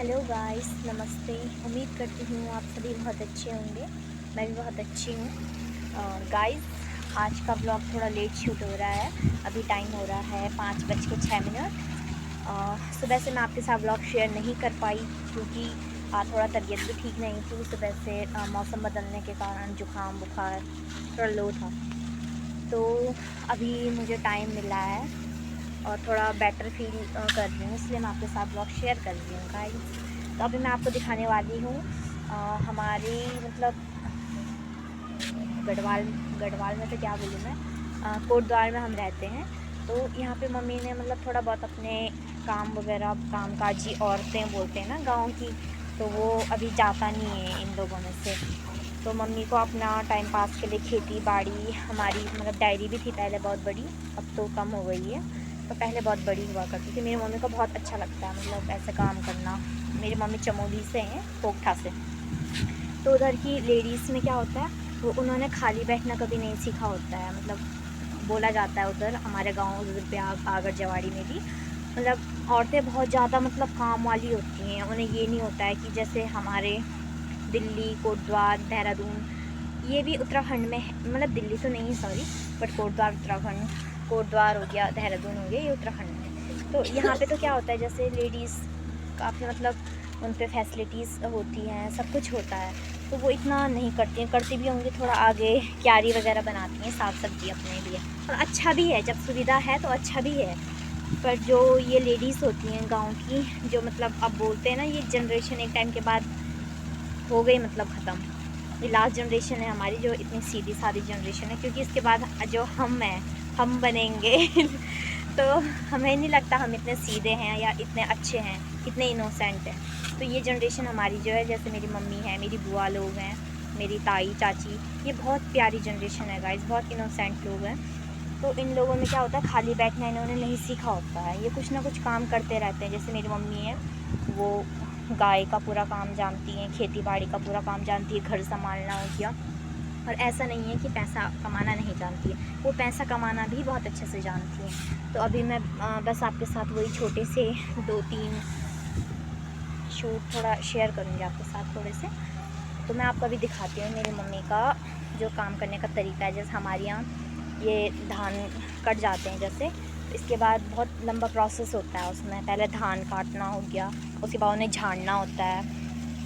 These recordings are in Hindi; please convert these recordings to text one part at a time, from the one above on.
हेलो गाइस, नमस्ते। उम्मीद करती हूँ आप सभी बहुत अच्छे होंगे। मैं भी बहुत अच्छी हूँ। गाइस, आज का ब्लॉग थोड़ा लेट शूट हो रहा है। अभी टाइम हो रहा है 5:06। सुबह से मैं आपके साथ ब्लॉग शेयर नहीं कर पाई क्योंकि थोड़ा तबीयत भी ठीक नहीं थी। सुबह से मौसम बदलने के कारण जुकाम बुखार थोड़ा लो था। तो अभी मुझे टाइम मिला है और थोड़ा बेटर फील कर रही हूँ, इसलिए मैं आपके साथ ब्लॉग शेयर कर रही हूँ गाइस। तो अभी मैं आपको दिखाने वाली हूँ हमारी मतलब गढ़वाल गढ़वाल में तो क्या बोलूँ मैं, कोटद्वार में हम रहते हैं। तो यहाँ पे मम्मी ने मतलब थोड़ा बहुत अपने काम वगैरह, कामकाजी औरतें बोलते हैं ना गाँव की, तो वो अभी जाता नहीं है इन लोगों में से। तो मम्मी को अपना टाइम पास के लिए खेती बाड़ी, हमारी मतलब डायरी भी थी पहले बहुत बड़ी, अब तो कम हो गई है। तो पहले बहुत बड़ी हुआ करती थी। मेरी मम्मी को बहुत अच्छा लगता है मतलब ऐसे काम करना। मेरी मम्मी चमोली से हैं, पोगठा से। तो उधर की लेडीज़ में क्या होता है, वो उन्होंने खाली बैठना कभी नहीं सीखा होता है। मतलब बोला जाता है उधर हमारे गाँव उधर पे आगर जवाड़ी में भी मतलब औरतें बहुत ज़्यादा मतलब काम वाली होती हैं। उन्हें ये नहीं होता है कि जैसे हमारे दिल्ली, कोटद्वार, देहरादून, ये भी उत्तराखंड में है। मतलब दिल्ली तो नहीं है, सॉरी, बट कोटद्वार उत्तराखंड, कोटद्वार हो गया, देहरादून हो गया, ये उत्तराखंड में है। तो यहाँ पे तो क्या होता है, जैसे लेडीज़ काफ़ी मतलब उन पे फैसिलिटीज़ होती हैं, सब कुछ होता है। तो वो इतना नहीं करती हैं, करती भी होंगी थोड़ा आगे, क्यारी वगैरह बनाती हैं, साग सब्ज़ी अपने लिए। और अच्छा भी है, जब सुविधा है तो अच्छा भी है। पर जो ये लेडीज़ होती हैं गाँव की, जो मतलब अब बोलते हैं ना, ये जनरेशन एक टाइम के बाद हो गई मतलब ख़त्म। ये लास्ट जनरेशन है हमारी जो इतनी सीधी सादी जनरेशन है, क्योंकि इसके बाद जो हम हैं, हम बनेंगे तो हमें नहीं लगता हम इतने सीधे हैं या इतने अच्छे हैं, इतने इनोसेंट हैं। तो ये जनरेशन हमारी जो है, जैसे मेरी मम्मी है, मेरी बुआ लोग हैं, मेरी ताई चाची, ये बहुत प्यारी जनरेशन है गाइस, बहुत इनोसेंट लोग हैं। तो इन लोगों में क्या होता है, खाली बैठना इन्होंने नहीं सीखा होता है। ये कुछ ना कुछ काम करते रहते हैं। जैसे मेरी मम्मी है, वो गाय का पूरा काम जानती हैं, खेती बाड़ी का पूरा काम जानती है, घर संभालना हो गया। और ऐसा नहीं है कि पैसा कमाना नहीं जानती है, वो पैसा कमाना भी बहुत अच्छे से जानती हैं। तो अभी मैं बस आपके साथ वही छोटे से 2-3 शूट थोड़ा शेयर करूँगी आपके साथ थोड़े से। तो मैं आपको अभी दिखाती हूँ मेरी मम्मी का जो काम करने का तरीका है। जैसे हमारे यहाँ ये धान कट जाते हैं, जैसे तो इसके बाद बहुत लंबा प्रोसेस होता है उसमें। पहले धान काटना हो गया, उसके बाद उन्हें झाड़ना होता है,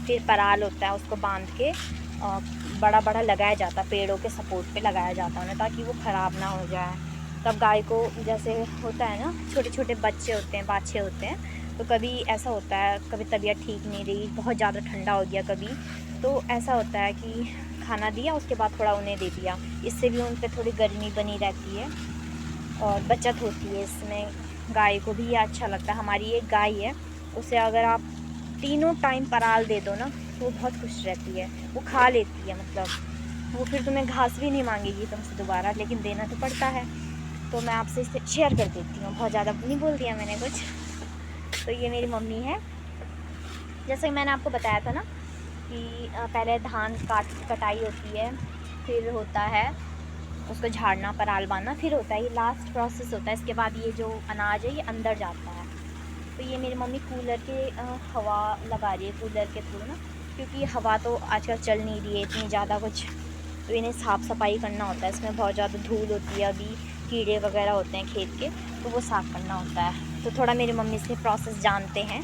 फिर पराल होता है, उसको बांध के बड़ा बड़ा लगाया जाता है, पेड़ों के सपोर्ट पे लगाया जाता है उन्हें, ताकि वो ख़राब ना हो जाए। तब गाय को, जैसे होता है ना, छोटे छोटे बच्चे होते हैं, बाछे होते हैं, तो कभी ऐसा होता है, कभी तबीयत ठीक नहीं रही, बहुत ज़्यादा ठंडा हो गया कभी, तो ऐसा होता है कि खाना दिया, उसके बाद थोड़ा उन्हें दे दिया। इससे भी उन पर थोड़ी गर्मी बनी रहती है और बचत होती है इसमें। गाय को भी ये अच्छा लगता है। हमारी एक गाय है, उसे अगर आप तीनों टाइम पराल दे दो ना, तो वो बहुत खुश रहती है, वो खा लेती है। मतलब वो फिर तुम्हें घास भी नहीं मांगेगी तुमसे दोबारा, लेकिन देना तो पड़ता है। तो मैं आपसे इसे शेयर कर देती हूँ, बहुत ज़्यादा नहीं बोल दिया मैंने कुछ। तो ये मेरी मम्मी है। जैसे मैंने आपको बताया था ना कि पहले धान कटाई होती है, फिर होता है उसको झाड़ना, पराल बांधना, फिर होता है ये लास्ट प्रोसेस होता है। इसके बाद ये जो अनाज है ये अंदर जाता है। तो ये मेरी मम्मी कूलर के हवा लगा रही है, कूलर के थ्रू ना, क्योंकि हवा तो आजकल चल नहीं रही है इतनी ज़्यादा कुछ। तो इन्हें साफ़ सफाई करना होता है, इसमें बहुत ज़्यादा धूल होती है, अभी कीड़े वगैरह होते हैं खेत के, तो वो साफ़ करना होता है। तो थोड़ा मेरी मम्मी से प्रोसेस जानते हैं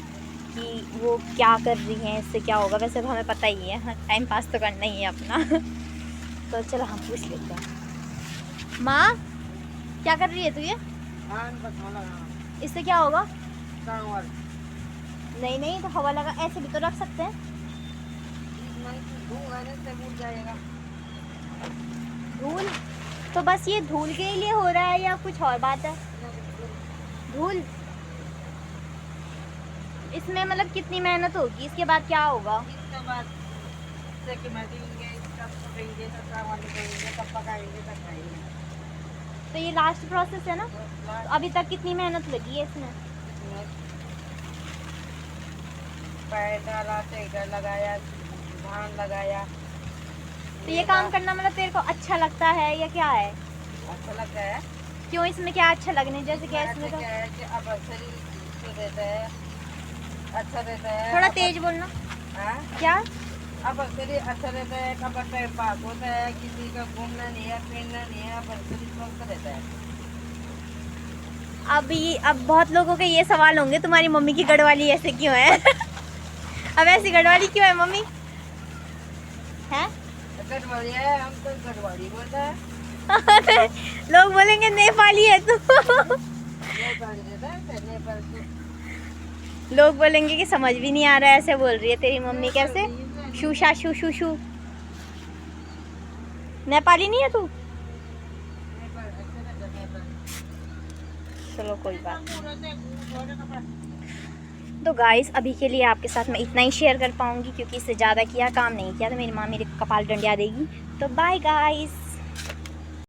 कि वो क्या कर रही हैं, इससे क्या होगा। वैसे तो हमें पता ही है, टाइम पास तो करना ही है अपना तो चलो हम पूछ लेते हैं। माँ, क्या कर रही है तू ये? इससे क्या होगा? नहीं नहीं, तो हवा लगा, ऐसे भी तो रख सकते हैं। धूल? तो बस ये धूल के लिए हो रहा है या कुछ और बात है? धूल? इसमें मतलब कितनी मेहनत होगी, इसके बाद क्या होगा? इसके बाद जैसे कि मेहंदी इसका पकाएंगे, वाले करेंगे, तब पकाएंगे, तब खाएंगे। तो ये लास्ट प्रोसेस है ना? तो तो अभी तक कितनी मेहनत लगी है इसमें? इसमें पैर डाला, टेकर लगाया, धान लगाया, तो ये ये काम करना मतलब तेरे को अच्छा लगता है या क्या है? अच्छा लगता है। क्यों, इसमें क्या अच्छा लगने जैसे इसमें क्या अच्छा इसमें तो? क्या है कि अब शरीर जो देता है, अच्छा रहता है। थोड़ा तेज बोलना। हाँ? क्या? अब शरीर अच्छा रहता है, कब टाइम पास होता है, किसी का घूमना नहीं है, फिरना नहीं है, अब शरीर स्वस्थ रहता है। अब बहुत लोगों के ये सवाल होंगे, तुम्हारी मम्मी की गढ़वाली ऐसे क्यों है? अब ऐसी गढ़वाली क्यों है मम्मी? हैं? गढ़वाली है, हम तो गढ़वाली बोलते हैं। लोग बोलेंगे नेपाली है तू। नेपाली रहता है, नेपाल से। लोग बोलेंगे कि समझ भी नहीं आ रहा है, ऐसे बोल रही है तेरी मम्मी कैसे। शूशा शू शू शू। नेपाली नहीं है तू? नेपाल अच्छा रहता है, नेपाल। चलो कोई बात नहीं। तो गाइस अभी के लिए आपके साथ मैं इतना ही शेयर कर पाऊंगी, क्योंकि इससे ज़्यादा किया काम नहीं किया तो मेरी माँ मेरे कपाल डंडिया देगी। तो बाय गाइस।